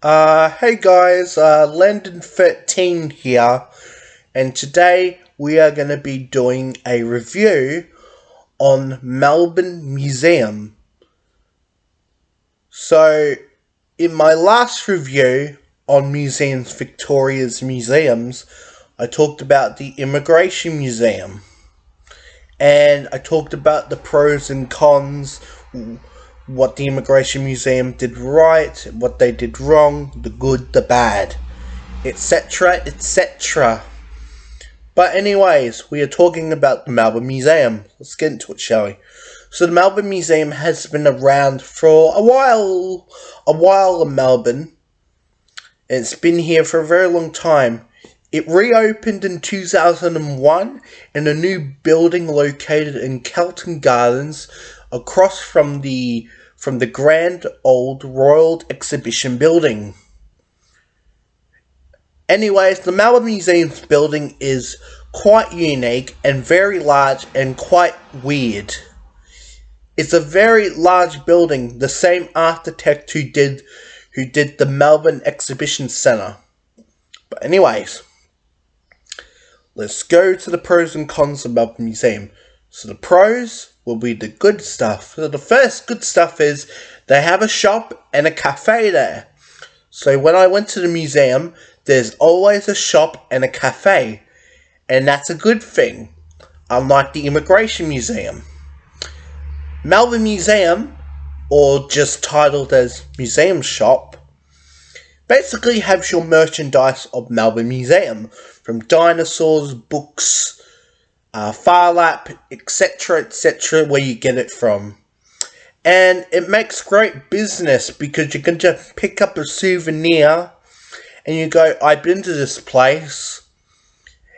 Hey guys, Landon 13 here, and today we are going to be doing a review on Melbourne Museum. So, in my last review on Victoria's museums, I talked about the Immigration Museum, and I talked about the pros and cons, what the Immigration Museum did right, what they did wrong, the good, the bad, etc., etc. But anyways, we are talking about the Melbourne Museum. Let's get into it, shall we? So the Melbourne Museum has been around for a while in Melbourne. It's been here for a very long time. It reopened in 2001 in a new building located in Kelton Gardens, across from the grand old Royal Exhibition Building. Anyways, the Melbourne Museum's building is quite unique and very large and quite weird. It's a very large building, the same architect who did the Melbourne Exhibition Center. But anyways, let's go to the pros and cons of Melbourne Museum. So the pros will be the good stuff. So the first good stuff is they have a shop and a cafe there. So when I went to the museum, there's always a shop and a cafe, and that's a good thing, unlike the Immigration Museum. Melbourne Museum, or just titled as Museum Shop, basically has your merchandise of Melbourne Museum, from dinosaurs, books, Far Lap, etc., where you get it from. And it makes great business because you can just pick up a souvenir and you go, I've been to this place.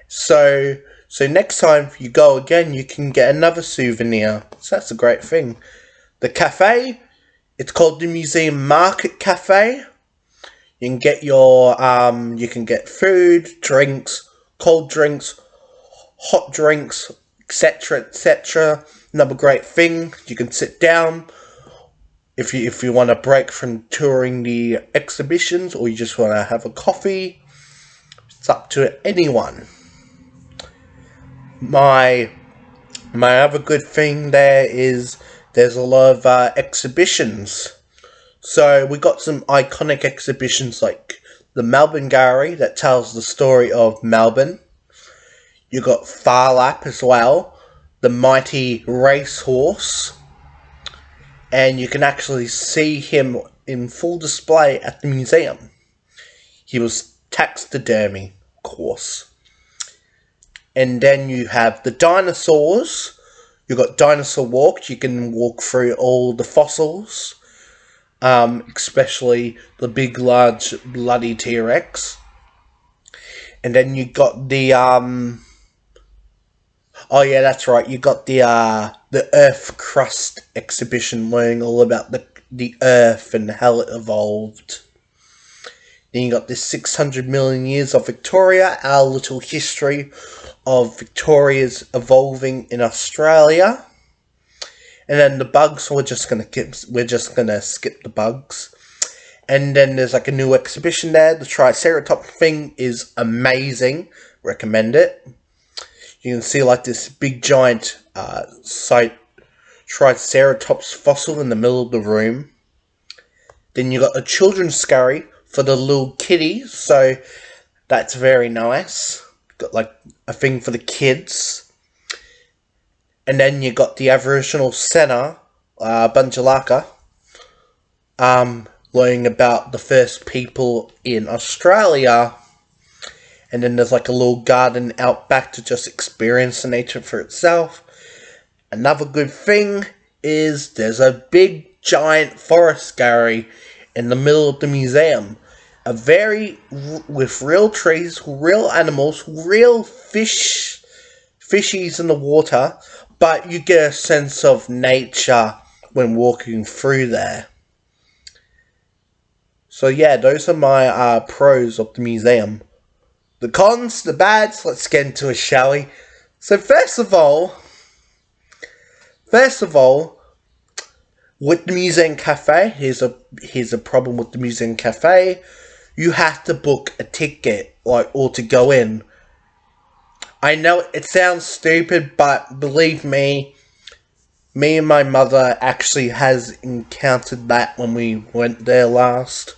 So next time you go again, you can get another souvenir. So that's a great thing. The cafe, it's called the Museum Market Cafe. You can get you can get food, drinks, cold drinks, hot drinks, etc. Another great thing, you can sit down if you want a break from touring the exhibitions, or you just want to have a coffee. It's up to anyone. My other good thing there is there's a lot of exhibitions. So we got some iconic exhibitions like the Melbourne Gallery that tells the story of Melbourne. You got Far Lap as well, the mighty racehorse, and you can actually see him in full display at the museum. He was taxidermy, of course. And then you have the dinosaurs. You got Dinosaur Walk. You can walk through all the fossils, especially the big, large, bloody T-Rex. And then you got the oh yeah, that's right. You got the Earth crust exhibition, learning all about the Earth and how it evolved. Then you got this 600 million years of Victoria, our little history of Victoria's evolving in Australia. And then the bugs, we're just gonna skip the bugs. And then there's like a new exhibition there. The Triceratops thing is amazing. Recommend it. You can see like this big giant Triceratops fossil in the middle of the room. Then you got a children's scurry for the little kitties, so that's very nice. Got like a thing for the kids. And then you got the Aboriginal Center, Bunjalaka, learning about the first people in Australia. And then there's like a little garden out back to just experience the nature for itself. Another good thing is there's a big giant forest gallery in the middle of the museum. With real trees, real animals, real fishies in the water, but you get a sense of nature when walking through there. So yeah, those are my pros of the museum. The cons, the bads, let's get into it, shall we? So first of all, With the museum cafe, here's a problem with the museum cafe. You have to book a ticket, or to go in. I know it sounds stupid, but believe me, me and my mother actually has encountered that when we went there last.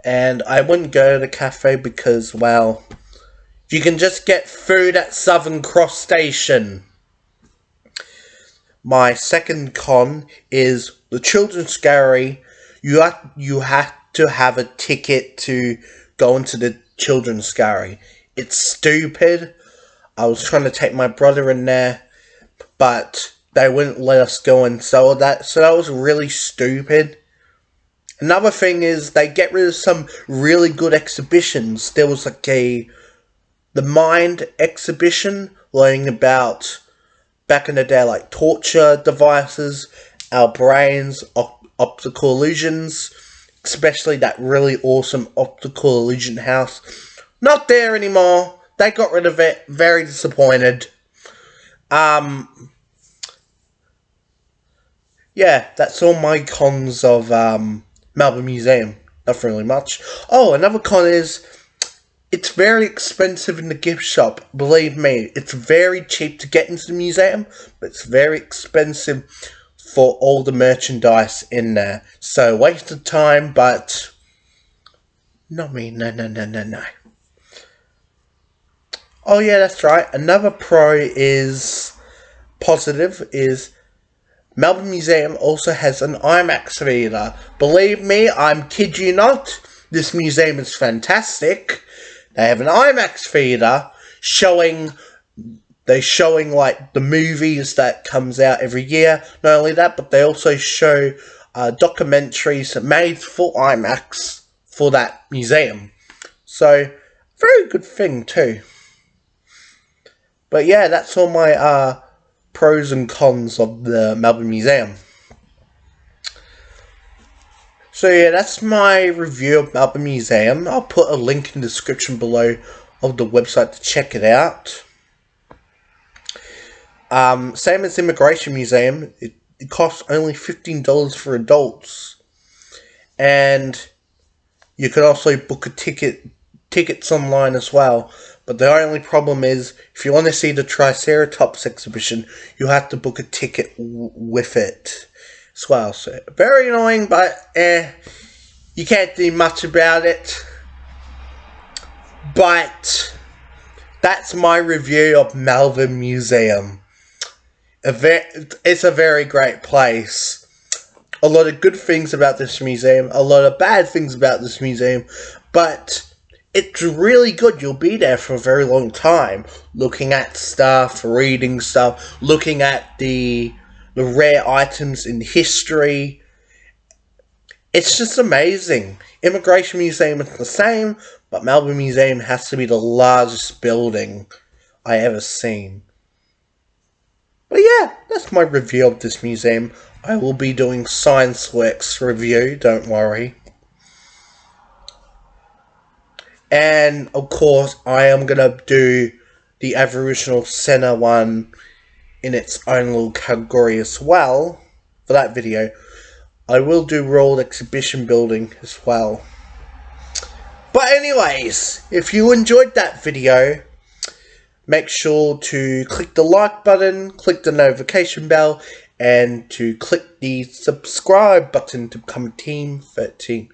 And I wouldn't go to the cafe because, well, you can just get food at Southern Cross Station. My second con is the children's gallery. You have to have a ticket to go into the children's gallery. It's stupid. I was trying to take my brother in there, but they wouldn't let us go in. So that was really stupid. Another thing is they get rid of some really good exhibitions. There was the Mind exhibition, learning about back in the day, torture devices, our brains, optical illusions, especially that really awesome optical illusion house. Not there anymore. They got rid of it. Very disappointed. Yeah, that's all my cons of Melbourne Museum. Nothing really much. Oh, another con is it's very expensive in the gift shop. Believe me, it's very cheap to get into the museum, but it's very expensive for all the merchandise in there. So, waste of time, but not me. No. Oh yeah, that's right. Another positive is Melbourne Museum also has an IMAX theatre. Believe me, I'm kid you not. This museum is fantastic. They have an IMAX theatre showing the movies that comes out every year. Not only that, but they also show documentaries made for IMAX for that museum. So, very good thing too. But yeah, that's all my pros and cons of the Melbourne Museum. So yeah, that's my review of Melbourne Museum. I'll put a link in the description below of the website to check it out. Same as Immigration Museum, it costs only $15 for adults. And you can also book tickets online as well. But the only problem is, if you want to see the Triceratops exhibition, you have to book a ticket with it as well. So, very annoying, but you can't do much about it. But that's my review of Melbourne Museum. It's a very great place. A lot of good things about this museum, a lot of bad things about this museum, but it's really good. You'll be there for a very long time, looking at stuff, reading stuff, looking at the rare items in history. It's just amazing. Immigration Museum is the same, but Melbourne Museum has to be the largest building I ever seen. But yeah, that's my review of this museum. I will be doing Science Works review, don't worry. And, of course, I am going to do the Aboriginal Center one in its own little category as well for that video. I will do World Exhibition Building as well. But anyways, if you enjoyed that video, make sure to click the like button, click the notification bell, and to click the subscribe button to become Team 13.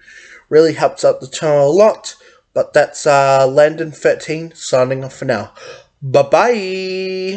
Really helps out the channel a lot. But that's Landon 13 signing off for now. Bye-bye!